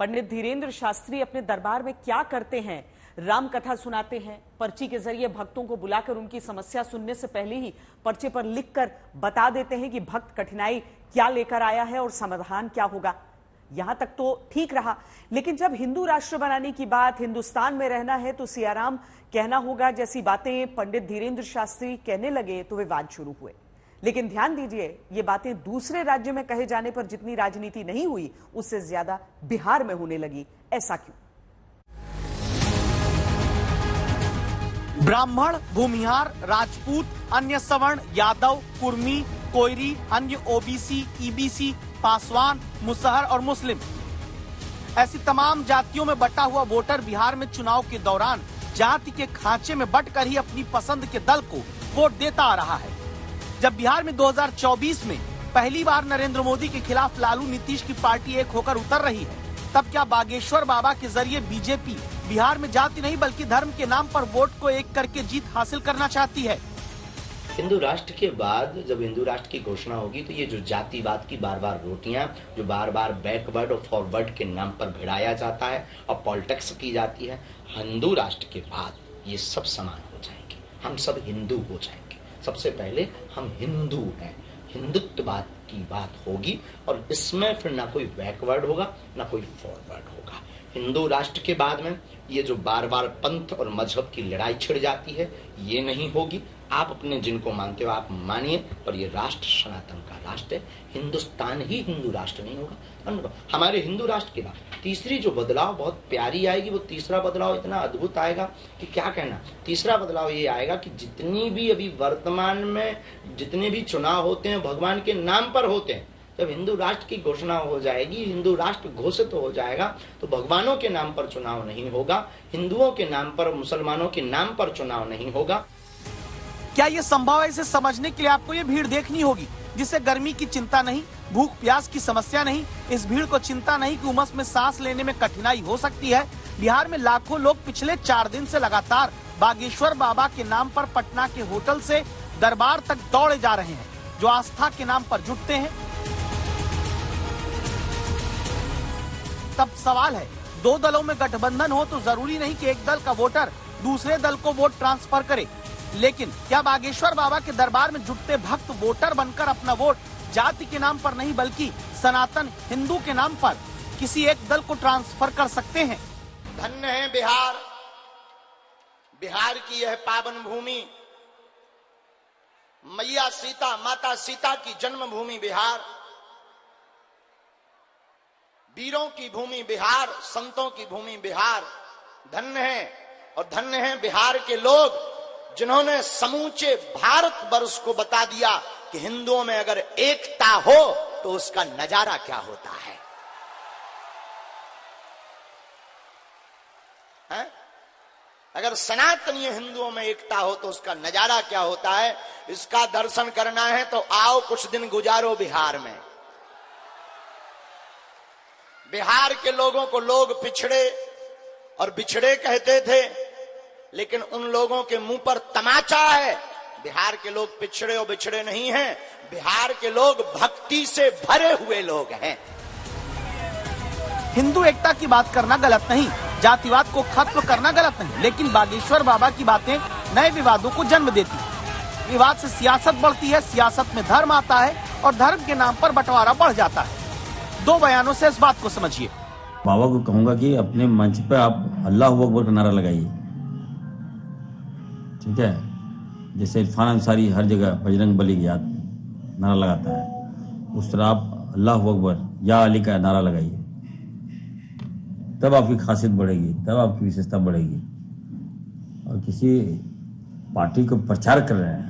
पंडित धीरेन्द्र शास्त्री अपने दरबार में क्या करते हैं? राम कथा सुनाते हैं, पर्ची के जरिए भक्तों को बुलाकर उनकी समस्या सुनने से पहले ही पर्चे पर लिखकर बता देते हैं कि भक्त कठिनाई क्या लेकर आया है और समाधान क्या होगा। यहां तक तो ठीक रहा, लेकिन जब हिंदू राष्ट्र बनाने की बात, हिंदुस्तान में रहना है तो सियाराम कहना होगा जैसी बातें पंडित धीरेन्द्र शास्त्री कहने लगे तो विवाद शुरू हुए। लेकिन ध्यान दीजिए, ये बातें दूसरे राज्य में कहे जाने पर जितनी राजनीति नहीं हुई, उससे ज्यादा बिहार में होने लगी। ऐसा क्यों? ब्राह्मण, भूमिहार, राजपूत, अन्य सवर्ण, यादव, कुर्मी, कोयरी, अन्य ओबीसी, ईबीसी, पासवान, मुसहर और मुस्लिम, ऐसी तमाम जातियों में बटा हुआ वोटर बिहार में चुनाव के दौरान जाति के खांचे में बटकर ही अपनी पसंद के दल को वोट देता आ रहा है। जब बिहार में 2024 में पहली बार नरेंद्र मोदी के खिलाफ लालू नीतीश की पार्टी एक होकर उतर रही है, तब क्या बागेश्वर बाबा के जरिए बीजेपी बिहार में जाति नहीं बल्कि धर्म के नाम पर वोट को एक करके जीत हासिल करना चाहती है? हिंदू राष्ट्र के बाद जब हिंदू राष्ट्र की घोषणा होगी तो ये जो जातिवाद की बार बार रोटियां, जो बार बार बैकवर्ड और फॉरवर्ड के नाम पर भिड़ाया जाता है और पॉलिटिक्स की जाती है, हिंदू राष्ट्र के बाद ये सब समान हो जाएंगे, हम सब हिंदू हो जाएंगे। सबसे पहले हम हिंदू हैं, हिंदुत्ववाद की बात होगी और इसमें फिर ना कोई बैकवर्ड होगा ना कोई फॉरवर्ड होगा। हिंदू राष्ट्र के बाद में ये जो बार बार पंथ और मजहब की लड़ाई छिड़ जाती है, ये नहीं होगी। आप अपने जिनको मानते हो आप मानिए, पर ये राष्ट्र सनातन का राष्ट्र है। हिंदुस्तान ही हिंदू राष्ट्र नहीं होगा। हमारे हिंदू राष्ट्र के बाद तीसरी जो बदलाव बहुत प्यारी आएगी, वो तीसरा बदलाव इतना अद्भुत आएगा कि क्या कहना। तीसरा बदलाव ये आएगा कि जितनी भी अभी वर्तमान में जितने भी चुनाव होते हैं भगवान के नाम पर होते हैं, जब हिंदू राष्ट्र की घोषणा हो जाएगी, हिंदू राष्ट्र घोषित हो जाएगा, तो भगवानों के नाम पर चुनाव नहीं होगा, हिंदुओं के नाम पर, मुसलमानों के नाम पर चुनाव नहीं होगा। क्या ये संभव है? इसे समझने के लिए आपको ये भीड़ देखनी होगी, जिसे गर्मी की चिंता नहीं, भूख प्यास की समस्या नहीं, इस भीड़ को चिंता नहीं कि उमस में सांस लेने में कठिनाई हो सकती है। बिहार में लाखों लोग पिछले 4 दिन से लगातार बागेश्वर बाबा के नाम पर पटना के होटल से दरबार तक दौड़े जा रहे हैं, जो आस्था के नाम पर जुटते हैं। तब सवाल है, 2 दलों में गठबंधन हो तो जरूरी नहीं कि एक दल का वोटर दूसरे दल को वोट ट्रांसफर करे, लेकिन क्या बागेश्वर बाबा के दरबार में जुटते भक्त वोटर बनकर अपना वोट जाति के नाम पर नहीं बल्कि सनातन हिंदू के नाम पर किसी एक दल को ट्रांसफर कर सकते हैं? धन्य है बिहार, बिहार की यह पावन भूमि, मैया सीता, माता सीता की जन्मभूमि बिहार, वीरों की भूमि बिहार, संतों की भूमि बिहार। धन्य है, और धन्य है बिहार के लोग जिन्होंने समूचे भारत वर्ष को बता दिया कि हिंदुओं में अगर एकता हो तो उसका नजारा क्या होता है? अगर सनातनीय हिंदुओं में एकता हो तो उसका नजारा क्या होता है? इसका दर्शन करना है तो आओ, कुछ दिन गुजारो बिहार में। बिहार के लोगों को लोग पिछड़े और बिछड़े कहते थे, लेकिन उन लोगों के मुंह पर तमाचा है। बिहार के लोग पिछड़े और बिछड़े नहीं हैं, बिहार के लोग भक्ति से भरे हुए लोग हैं। हिंदू एकता की बात करना गलत नहीं, जातिवाद को खत्म करना गलत नहीं, लेकिन बागेश्वर बाबा की बातें नए विवादों को जन्म देती है। विवाद से सियासत बढ़ती है, सियासत में धर्म आता है और धर्म के नाम पर बंटवारा बढ़ जाता है। 2 बयानों से इस बात को समझिए। बाबा को कहूंगा कि अपने मंच पे आप अल्लाह अकबर का नारा लगाइए, ठीक है? जैसे इरफान अंसारी हर जगह बजरंग बली की याद नारा लगाता है, उस तरह आप अल्लाह अकबर या अली का नारा लगाइए, तब आपकी खासियत बढ़ेगी, तब आपकी विशेषता बढ़ेगी। और किसी पार्टी को प्रचार कर रहे हैं,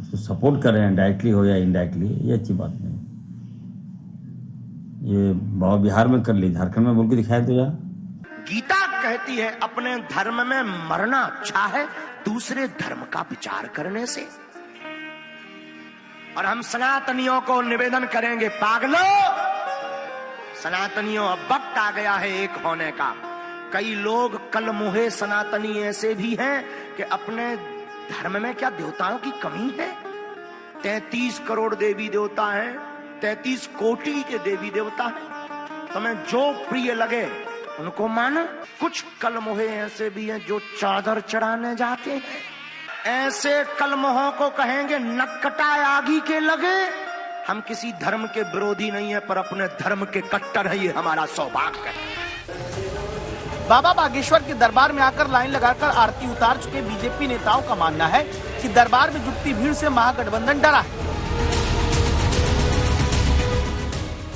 उसको सपोर्ट कर रहे हैं, डायरेक्टली हो या इनडायरेक्टली, ये अच्छी बात नहीं। ये बाबा बिहार में कर ली, झारखंड में बोल के दिखाया तो यार। गीता कहती है अपने धर्म में मरना अच्छा है दूसरे धर्म का विचार करने से। और हम सनातनियों को निवेदन करेंगे, पागलो, सनातनियों अब वक्त आ गया है एक होने का। कई लोग कल मुहे सनातनी ऐसे भी हैं कि अपने धर्म में क्या देवताओं की कमी है? 33 करोड़ देवी देवता हैं, 33 कोटि के देवी देवता हैं। तुम्हें जो प्रिय लगे उनको मानो। कुछ कलमोहे ऐसे भी हैं जो चादर चढ़ाने जाते हैं। ऐसे कलमोहों को कहेंगे नक्कटा आगी के लगे। हम किसी धर्म के विरोधी नहीं है, पर अपने धर्म के कट्टर है, ये हमारा सौभाग्य है। बाबा बागेश्वर के दरबार में आकर लाइन लगाकर आरती उतार चुके बीजेपी नेताओं का मानना है कि दरबार में जुटती भीड़ से महागठबंधन डरा है।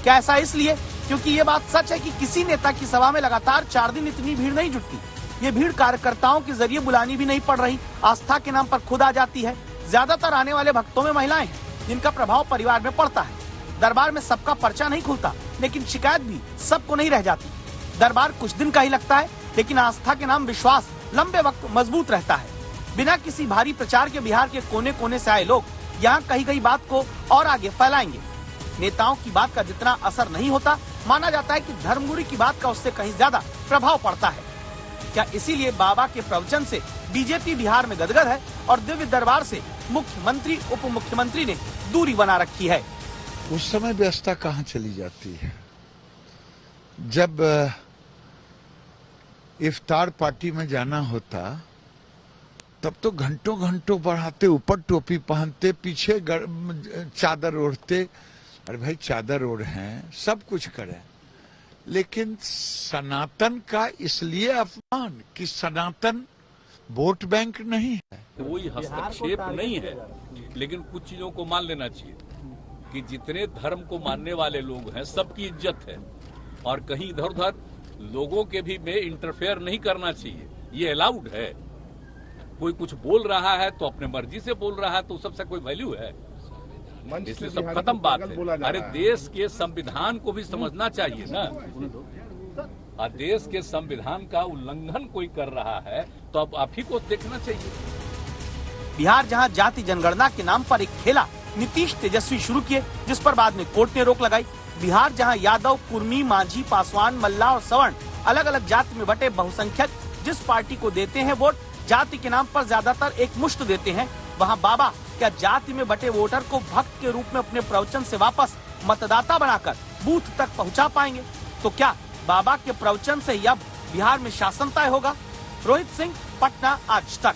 क्या ऐसा इसलिए क्योंकि ये बात सच है कि किसी नेता की सभा में लगातार 4 दिन इतनी भीड़ नहीं जुटती। ये भीड़ कार्यकर्ताओं के जरिए बुलानी भी नहीं पड़ रही, आस्था के नाम पर खुद आ जाती है। ज्यादातर आने वाले भक्तों में महिलाएं हैं, जिनका प्रभाव परिवार में पड़ता है। दरबार में सबका पर्चा नहीं खुलता, लेकिन शिकायत भी सबको नहीं रह जाती। दरबार कुछ दिन का ही लगता है, लेकिन आस्था के नाम विश्वास लंबे वक्त मजबूत रहता है। बिना किसी भारी प्रचार के बिहार के कोने कोने से आए लोग यहाँ कही गई बात को और आगे फैलाएंगे। नेताओं की बात का जितना असर नहीं होता, माना जाता है कि धर्मगुरु की बात का उससे कहीं ज्यादा प्रभाव पड़ता है। क्या इसीलिए बाबा के प्रवचन से बीजेपी बिहार में गदगद है और दिव्य दरबार से मुख्यमंत्री उप मुख्यमंत्री ने दूरी बना रखी है? उस समय व्यवस्था कहाँ चली जाती है? जब इफ्तार पार्टी में जाना होता तब तो घंटों घंटों बढ़ाते, ऊपर टोपी पहनते, पीछे चादर ओढ़ते। अरे भाई चादर ओढ़ हैं, सब कुछ करें, लेकिन सनातन का इसलिए अपमान कि सनातन वोट बैंक नहीं है। कोई हस्तक्षेप नहीं है, लेकिन कुछ चीजों को मान लेना चाहिए कि जितने धर्म को मानने वाले लोग हैं सबकी इज्जत है, और कहीं इधर उधर लोगों के भी में इंटरफेयर नहीं करना चाहिए। ये अलाउड है। कोई कुछ बोल रहा है तो अपने मर्जी से बोल रहा है, तो सबसे कोई वैल्यू है? इसलिए सब खत्म बात है। अरे देश के संविधान को भी समझना चाहिए ना। और देश के संविधान का उल्लंघन कोई कर रहा है तो अब आप ही को देखना चाहिए। बिहार जहां जाति जनगणना के नाम पर एक खेला नीतीश तेजस्वी शुरू किए, जिस पर बाद में कोर्ट ने रोक लगाई। बिहार जहां यादव, कुर्मी, मांझी, पासवान, मल्ला और सवर्ण अलग अलग जाति में बटे बहुसंख्यक जिस पार्टी को देते हैं वोट, जाति के नाम पर ज्यादातर एक मुश्त देते हैं, वहां बाबा क्या जाति में बटे वोटर को भक्त के रूप में अपने प्रवचन से वापस मतदाता बनाकर बूथ तक पहुंचा पाएंगे? तो क्या बाबा के प्रवचन से ही अब बिहार में शासन तय होगा? रोहित सिंह, पटना, आज तक।